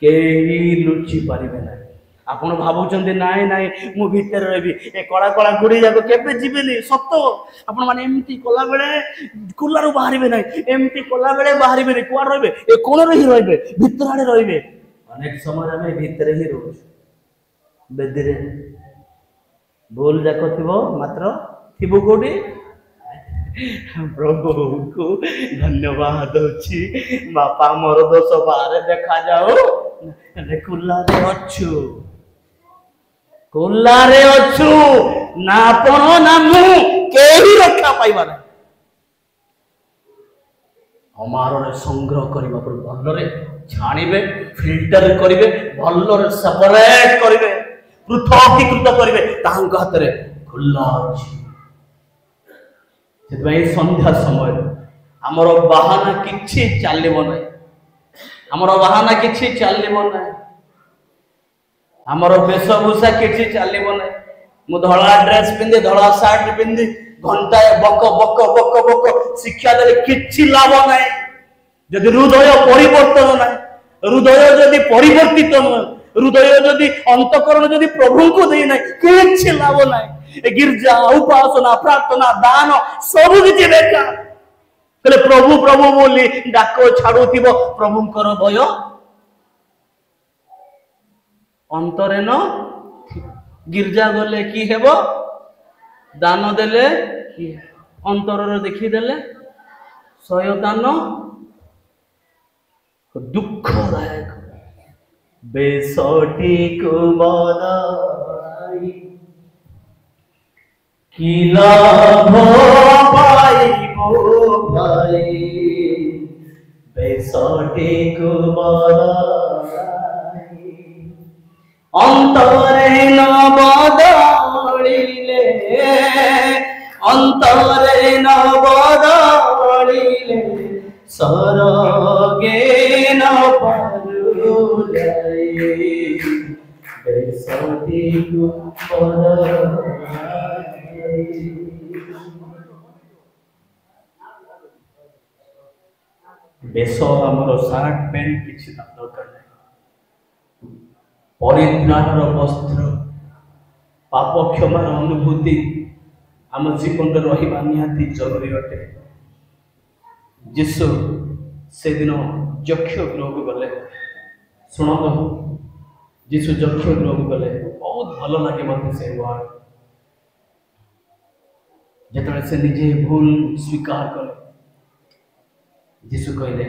केही लुचि पारिबे ना आपण भाबुचन्ती नाइ नाइ मु भीतर रहबी ए कला कला गुडी जाको केबे जीवेनी सत्त आपण माने एमती कला बेले कुल्लारू बाहरिबे ना एमती कला बेले बाहरिबे नी कुआ रहबे ए कोन रही रहबे भीतर आड़े रहबे अनेक समय हमें भीतर ही रहू बेदीरे भूल जाक थिबो मात्र थिबो कोडी प्रभु को धन्यवाद अछि बापा मोर दोष बारे देखा जाओ रे कुल्लारे अछु ना आपण ना मु केही रक्षा पाइबा ना हमारो रे संग्रह करबा पर भल्लरे छाणीबे फिल्टर करिवे भल्लरे सेपरेट करिवे पृथकीकृत करिवे तांको हाथ रे खुला अछि से संध्या समय आमर बाहाना किछि चलिबो नै आमर बाहाना किछि चलिबो नै आमर वेशभूषा किछि चलिबो नै मु धळा ड्रेस पिंदे धळा शर्ट पिंदे घंटा बक बक बक बक शिक्षा देले किछि लाभ नै जदि हृदय परिवर्तन नै हृदय जदि परिवर्तित नै हृदय जदि अंतकरण जदि प्रभु को दे नै किछि लाभ नै गिरजा उपासना प्रार्थना दान सब किछि बेकार कले प्रभु प्रभु बोली डाक छाड़ुथिबो प्रभुंकर भय अंतरे न गिरजा गले कि हेब दान देले कि अंतर देखीदेले शयतान दुखदायक बेसटी को बदाई कि लाभ पाइबो भाई बेसटी को बदाई अंतरे न बदलिले अंतरे न बदलिले सरगे न परुलाई बेसती को बदलाई बेस आमर सार्ट पैंट किसी दरकार नहीं परित्राणर वस्त्र पाप क्षमार अनुभूति आम जीवन रहा निहाती जरूरी अटे जीशु से दिन यक्ष गृह को गले शुण जीशु यक्ष गृह को गले बहुत भल लगे मत से वर्ड जिते से निजे भूल स्वीकार कले जीशु कहले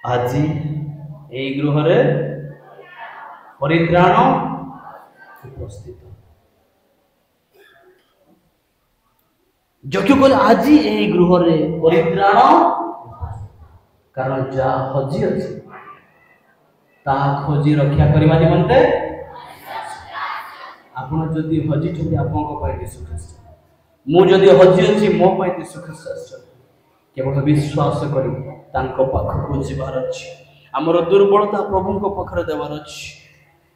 आज यही गृह परित्राण उपस्थित यक्ष कहले आज यही गृह परित्राण कारण जहाँ हजी अच्छी ता खोजी रक्षा करवा निमंते आपण जदि हजी छथि आपन को पाइ यीशु ख्रीष्ट मु जदि हजी अछि मो पाइ यीशु ख्रीष्ट अछि केवल विश्वास करी तांको पाखको जीवार अछि हमर दुर्बलता प्रभु को पाखरे देवार अछि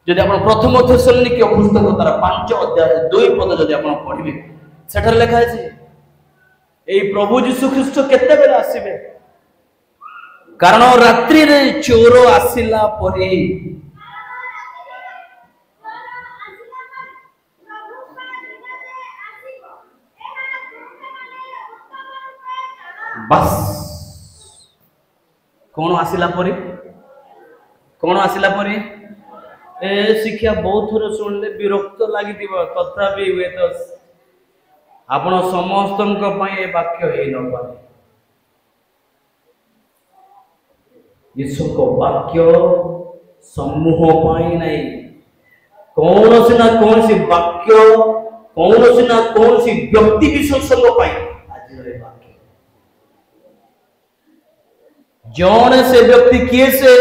जदि आपण प्रथम थेसलोनिके पुस्तक तार 5 अध्याय 2 पद जदि आपण पढिबे सेठर लिखा अछि एई प्रभु यीशु ख्रीष्ट केते बेले आसीबे कारण रात्रि रे चोर आसिला परे बस कौन आसिला परे ए शिक्षा बहुत थोर सुनले विरक्त लागि दिबो तथापि हुए तो आपण समस्तन को पय ए वाक्य हे न पाए यीशु को वाक्य समूह पाई नहीं कौन ना कौन सी वाक्य कौन ना कौन सी व्यक्ति विशेष को पाई आज रे वाक्य जौन से व्यक्ति किए से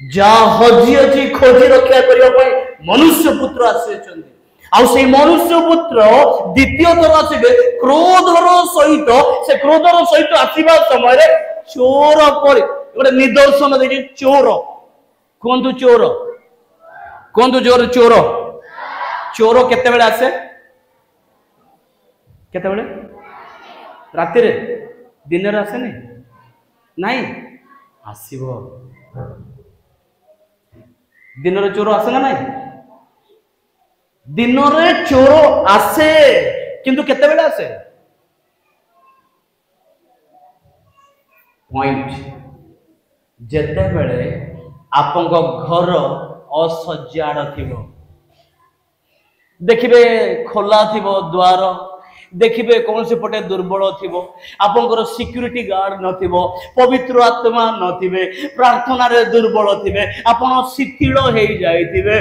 जा हजी अछि खोजी रक्षा करियो पाई मनुष्य पुत्र आसे चंदी आउ से मनुष्य पुत्र द्वितीय थर आसीबे क्रोधर सहित आसीबा समय रे चोर पर गोटे निदर्शन देखिए चोर कहतु चोर चोर केते बेले आसे केते बेले राति रे दिन रे आसे नहीं आसीबो दिन रे चोर आसे ना नहीं दिन रे चोर आसे किंतु केते बेले आसे पॉइंट जेते बेले आपन घर असज्जाड़ थिबो देखिबे खोला थिबो द्वार देखिबे कौन से पटे दुर्बल थिबो आपनकर सिक्योरिटी गार्ड नथिबो पवित्र आत्मा नथिबे प्रार्थना रे दुर्बल थिबे आपन शिथिल हे जाइथिबे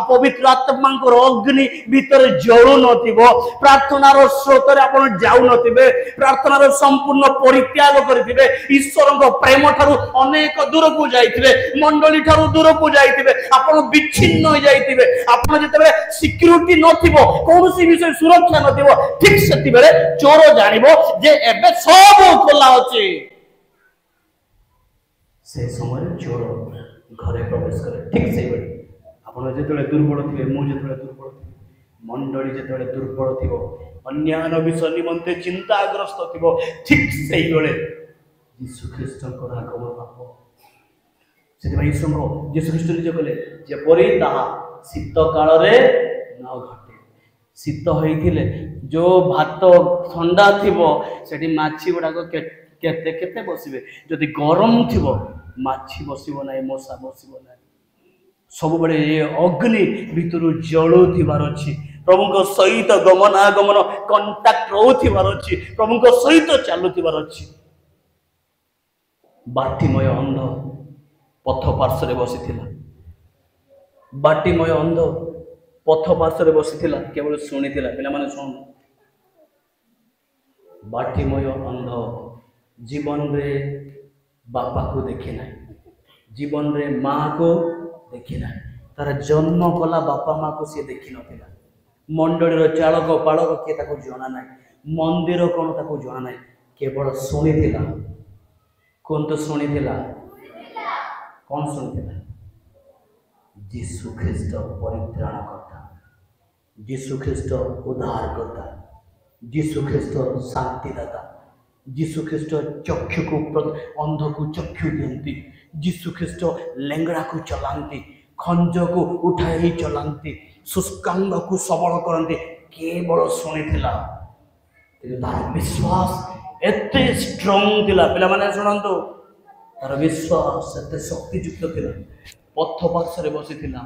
पवित्र आत्मा को अग्नि भीतर जळु नथिबो प्रार्थना रो स्रोत रे आपन जाउ नथिबे प्रार्थना रो संपूर्ण परित्याग करथिबे ईश्वर को प्रेम ठारू अनेक दूर को जाइथिबे मंडली ठारू दूर को जाइथिबे आपन विच्छिन्न हो जाइथिबे आपन जतबे सिक्योरिटी नथिबो कोनोसी विषय सुरक्षा नथिबो ठीक सेति बेले चोर जानिबो जे एबे सब खोला अछि से समय चोर घरे प्रवेश करे ठीक से बेले आपण जेतले दुर्बल थिबे मु जेतले दुर्बल थिबे मंडली जेतले दुर्बल थिबो अन्यान विषय निमंते चिंताग्रस्त थिबो ठीक से बेले यीशु ख्रीष्ट को आगमन हबो सेति भाई सुनो यीशु ख्रीष्ट निज कहले जे परि ताहा शीत काल रे न घटे शीत होइथिले जो भात ठंडा थिबो सेठी माछी गुडा को केते केते बसिबे जदि गरम थिबो ମାଛି ବସିବ ନାହିଁ, ମଶା ବସିବ ନାହିଁ। ସବୁବେଳେ ଏ ଅଗ୍ନି ଭିତରୁ ଜଳୁଥିବାର ଅଛି। ପ୍ରଭୁଙ୍କ ସହିତ ଗମନାଗମନ କଣ୍ଟାକ୍ଟ ରହୁଥିବାର ଅଛି। ପ୍ରଭୁଙ୍କ ସହିତ ଚାଲୁଥିବାର ଅଛି। ବାଟିମୟ ଅନ୍ଧ ପଥ ପାର୍ଶ୍ୱରେ ବସିଥିଲା। ବାଟିମୟ ଅନ୍ଧ ପଥ ପାର୍ଶ୍ୱରେ ବସିଥିଲା, କେବଳ ଶୁଣିଥିଲା। ପିଲାମାନେ ଶୁଣ, ବାଟିମୟ ଅନ୍ଧ ଜୀବନରେ ବାପାକୁ ଦେଖି ନାହିଁ, ଜୀବନରେ ମାଆକୁ ଦେଖି ନାହିଁ। ତାର ଜନ୍ମ କଲା ବାପା ମାଆକୁ ସିଏ ଦେଖିନଥିଲା। ମଣ୍ଡଳୀର ଚାଳକ ପାଳକ କିଏ ତାକୁ ଜଣା ନାହିଁ, ମନ୍ଦିର କ'ଣ ତାକୁ ଜଣା ନାହିଁ, କେବଳ ଶୁଣିଥିଲା। କୁହନ୍ତୁ ଶୁଣିଥିଲା। କ'ଣ ଶୁଣିଥିଲା? ଯୀଶୁ ଖ୍ରୀଷ୍ଟ ପରିତ୍ରାଣକର୍ତ୍ତା, ଯୀଶୁ ଖ୍ରୀଷ୍ଟ ଉଦ୍ଧାରକର୍ତ୍ତା, ଯୀଶୁ ଖ୍ରୀଷ୍ଟ ଶାନ୍ତିଦାତା, ଯୀଶୁ ଖ୍ରୀଷ୍ଟ ଚକ୍ଷୁକୁ ଅନ୍ଧକୁ ଚକ୍ଷୁ ଦିଅନ୍ତି, ଯୀଶୁ ଖ୍ରୀଷ୍ଟ ଲେଙ୍ଗଡ଼ାକୁ ଚଲାନ୍ତି, ଖଞ୍ଜକୁ ଉଠାଇ ଚଲାନ୍ତି, ଶୁଷ୍କାଙ୍ଗକୁ ସବଳ କରନ୍ତି। କେବଳ ଶୁଣିଥିଲା, କିନ୍ତୁ ତାର ବିଶ୍ୱାସ ଏତେ ଷ୍ଟ୍ରଙ୍ଗ ଥିଲା। ପିଲାମାନେ ଶୁଣନ୍ତୁ, ତାର ବିଶ୍ୱାସ ଏତେ ଶକ୍ତିଯୁକ୍ତ ଥିଲା। ପଥ ପାର୍ଶ୍ୱରେ ବସିଥିଲା।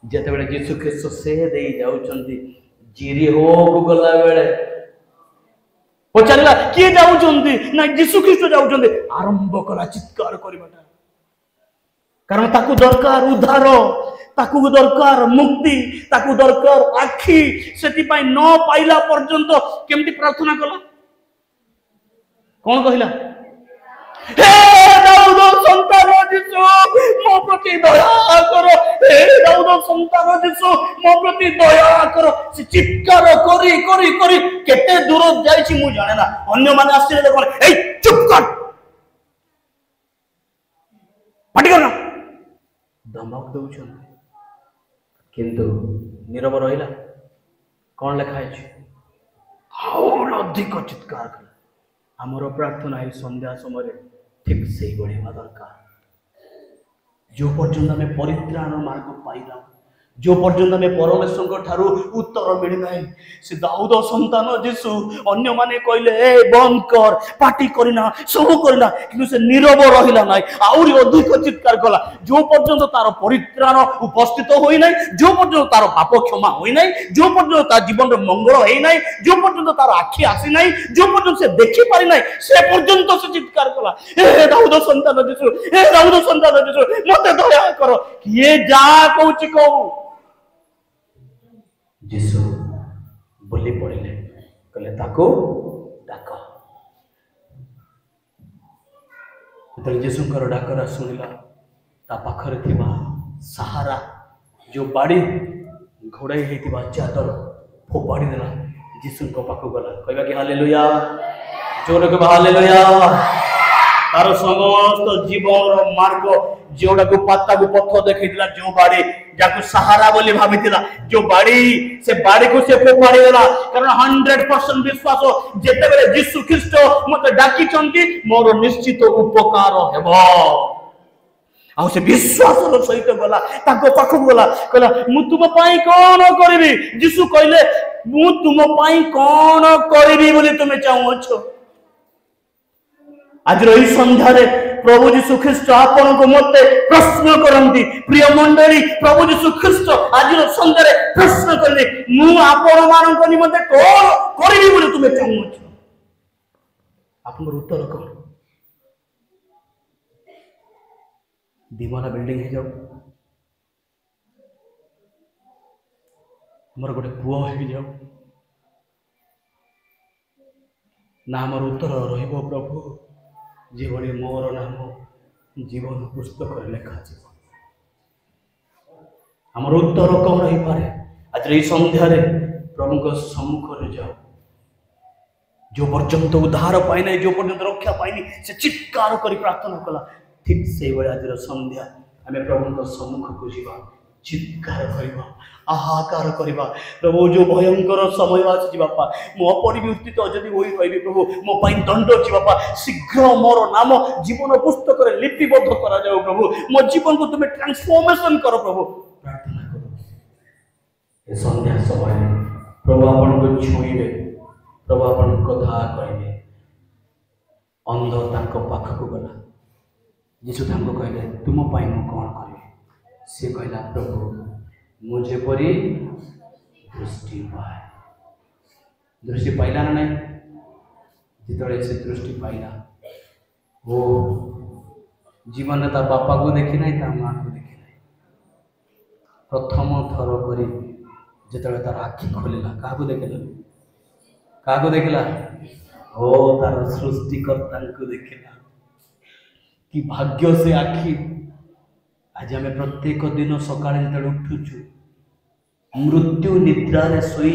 ଯେତେବେଳେ ଯୀଶୁ ଖ୍ରୀଷ୍ଟ ସେ ଦେଇ ଯାଉଛନ୍ତି, ଜେରିହୋକୁ ଗଲା ବେଳେ ପଚାରିଲା କିଏ ଯାଉଛନ୍ତି? ନା ଯୀଶୁ ଖ୍ରୀଷ୍ଟ ଯାଉଛନ୍ତି। ଆରମ୍ଭ କଲା ଚିତ୍କାର କରିବାଟା, କାରଣ ତାକୁ ଦରକାର ଉଦ୍ଧାର, ତାକୁ ଦରକାର ମୁକ୍ତି, ତାକୁ ଦରକାର ଆଖି। ସେଥିପାଇଁ ନ ପାଇଲା ପର୍ଯ୍ୟନ୍ତ କେମିତି ପ୍ରାର୍ଥନା କଲା? କ'ଣ କହିଲା? ହେ ଦାଉଦ ସନ୍ତାନ ଯୀଶୁ, ମୋ ପ୍ରତି ଦୟା କର। ହେ ଦାଉଦ ସନ୍ତାନ ଯୀଶୁ, ମୋ ପ୍ରତି ଦୟା କର। ସେ ଚିତ୍କାର କରି କରି କରି କେତେ ଦୂର ଯାଇଛି ମୁଁ ଜାଣେ ନା। ଅନ୍ୟମାନେ ଆସିଲେ ଦେଖ, ଏଇ ଚୁପ୍ କର, ପାଟି କର, ଧମକ ଦଉଛନ୍ତି, କିନ୍ତୁ ନୀରବ ରହିଲା। କ'ଣ ଲେଖା ହେଇଛି? ଆହୁରି ଅଧିକ ଚିତ୍କାର କଲା। ଆମର ପ୍ରାର୍ଥନା ଏହି ସନ୍ଧ୍ୟା ସମୟରେ ଠିକ୍ ସେଇଭଳି ହେବା ଦରକାର। ଯେଉଁ ପର୍ଯ୍ୟନ୍ତ ଆମେ ପରିତ୍ରାଣ ମାର୍ଗ ପାଇନା, जो पर्यंत आम परमेश्वर ठारू उत्तर मिलना से दाऊद सन्तान जीशु अन्य माने कहले ए बंद कर पार्टी करना सब करना कि से नीरव रहिला ना आउरी अधिक चित्कार कला जो पर्यंत तार परित्राण उपस्थित होई नै जो पर्यंत तार पाप क्षमा होई नै जो पर्यंत तार जीवन रे मंगल होई नै जो पर्यंत तार आखि आसी नै जो पर्यंत से देखि पारि नै से पर्यंत से चित्कार कला ए दाऊद सन्तान जीशु ए दाऊद सन्तान जीशु मते दया करो किए जा कहूची कहू जीशु बोली पड़े कहले ताको डाक तो जीशुकर डाकरा शुणिला ता पाखरे थिबा सहारा जो बाड़ी घोड़ाई होता चादर फोपाड़ी देला जीशु पाखु गला कहवा कि हालेलुया जोर के हालेलुया तार समस्त जीवन मार्ग जोड़ा को पत्ता को पथ देखा जो बाड़ी जाको सहारा बोली भाभी जो बाड़ी से से फोपाड़ी देला कारण 100% विश्वास जेते बेले यीशु ख्रीस्ट मते डाकी चंती मोर निश्चित उपकार हेबो आ से विश्वास सहित गला ताको पाखु गला कहला मु तुम पाई कोन करबी यीशु कहले मु तुम पाई कोन करबी बोली तुमे चाहू अछो आज रही संध्यारे प्रभु जीशु ख्रीस्ट आपण को मते प्रश्न करंती प्रिय मंडली प्रभु जीशु ख्रीस्ट आज संध्यारे प्रश्न करले मु आपण मान को निमते कोन करबी बोली तुमे चाहू अछो आपन उत्तर कोन दिमाला बिल्डिंग है जाओ हमर गोटे पुओ है जाओ ना हमर उत्तर रहिबो प्रभु जीवनी मोर नाम जीवन पुस्तक लेखा हमर उत्तर कौन रही पारे आज ये संध्यारे प्रभु सम्मुख जाओ जो पर्यंत उद्धार पाई जो पर्यंत रक्षा पाई से चित्कार कर प्रार्थना कला ठीक से आज संध्या आम प्रभु सम्मुख को जीवा चित्कार करवा आहाकार करवा प्रभु जो भयंकर समय आसी बापा मो अपरिवर्तित जदि होई रही प्रभु मो पाई दंड अछि बापा शीघ्र मोर नाम जीवन पुस्तक रे लिपिबद्ध करा जाओ प्रभु मो जीवन को तुम ट्रांसफॉर्मेशन करो प्रभु प्रार्थना करो ए संध्या समय प्रभु आपन को छुईबे प्रभु आपन कथा कहबे अंध ताको पाख को गला यीशु तांको कहले तुम पाई मु कौन करी से कहला प्रभु मुझे परी दृष्टि पाइला ना नहीं जिते से दृष्टि पाइला वो जीवन ता बापा को देखी ना ता माँ को देखी ना प्रथम थर करी जिते तार आखि खोलिला क्या देखला ओ तार सृष्टिकर्ता को देखला कि भाग्य से आखि आज आम प्रत्येक दिन सकाळ जो उठुचु मृत्यु निद्रा रे सोई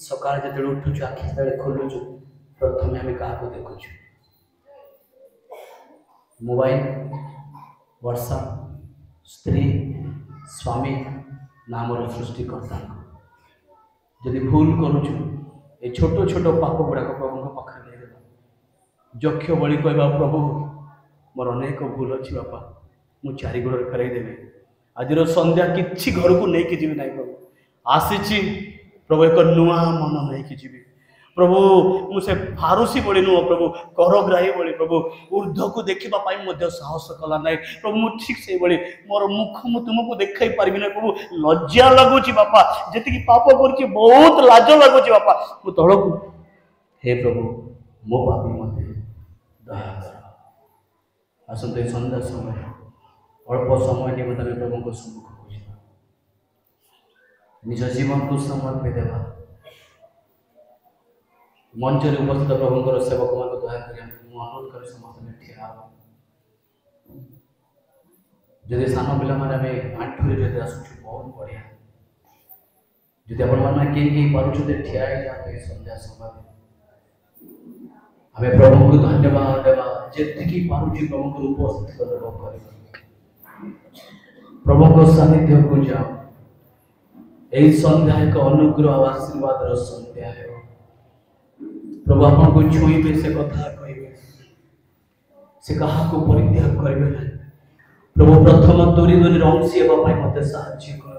सकाळ जो उठुचु आखि जो खोलुचु प्रथम आम क्या देखुचु मोबाइल व्हाट्सएप स्त्री स्वामी नामर सृष्टिकर्ता जदि भूल करुचु ये छोट छोट पाप गुड़ाक प्रभु पाखे यक्ष बड़ी कहवा प्रभु मोर अनेक भूल अच्छी बापा मु चारि गोड़ फेरई देवी आज संध्या कि घर को लेकिन जी ना प्रभु आसी प्रभु एक नुआ मन नहीं जी प्रभु मुझे फारुसी बड़ी नुह प्रभु करग्राही बड़ी प्रभु ऊर्ध को देखा साहस कला ना प्रभु मु ठीक से बड़ी मोर मुख मु तुमको देखा पारि ना प्रभु लज्जा लगुच बापा जी पाप कर बहुत लाज लगुच बापा मु तलक हे प्रभु मो पापी मत दया कर आसंते संध्या समय अल्प समय निमित्त प्रभु को सम्मुख निज जीवन को समर्पित देवा मंच में उपस्थित प्रभुंर सेवक मान दयाकोरी अनुरोध कर समस्त ठिया जदि सान पिला आंठुरे जब आसुच बहुत बढ़िया जदि आप पार्टी ठिया संध्या समय हमें प्रभु को धन्यवाद देवा जी पार्टी प्रभु को उपस्थित प्रभु को सानिध्य को जाओ यही संध्या एक अनुग्रह आशीर्वाद संध्या है प्रभु आपन को छुईबे से कथा कहबे से कहा को परित्याग करबे ना प्रभु प्रथम तोरी दोनी अंशी हेबा पाई मते साहाय्य कर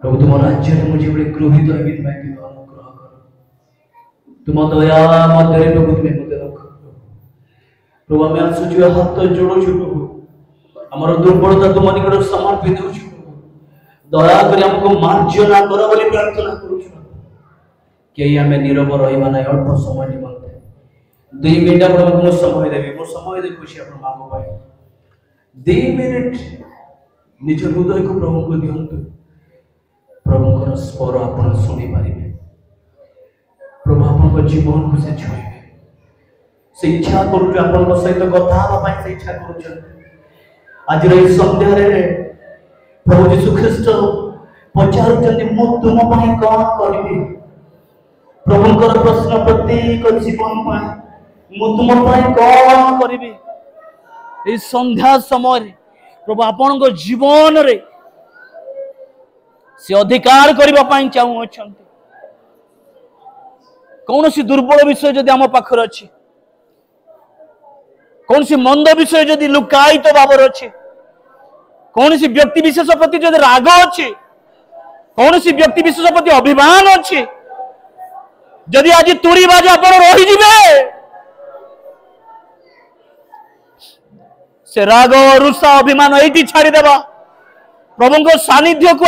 प्रभु तुम राज्य में मुझे बड़े गृहित हेबि तुम्हें कि अनुग्रह कर तुम दया मध्य प्रभु तुम्हें मते रख प्रभु हमें आसुचु हाथ जोड़ो छु प्रभु हमर दुर्बलता तुम निकट समर्पित हो छु दया करी हमको मार्जना कर बोली प्रार्थना करू छु कई आम नीरव रहा ना अल्प समय निमंते 2 मिनट आपको समय देवी मो समय देखुची आप माँ को 2 मिनट निज हृदय को प्रभु को दिंतु प्रभुंर स्वर आप शुणी पारे प्रभु आप जीवन को से छुईबे से इच्छा कर सहित कथा से इच्छा कर आज संध्यारे प्रभु यीशु ख्रीष्ट पचार मु तुम कौन करी प्रभुंकर प्रश्न प्रत्येक जीवन मु तुम कौन करी संध्या समय प्रभु आपण जीवन रे से अधिकार करने चाहू कौन सी दुर्बल विषय जदि आम पाखर अच्छी कौन सी मंद विषय जदि लुकायित भाव अच्छी कौन सी व्यक्ति विशेष प्रति जदि राग अच्छी कौन सी व्यक्ति विशेष प्रति अभिमान अच्छी जदि आज तुरी बाज आप रही से राग रुषा अभिमान ये छाड़देवा प्रभु सानिध्य को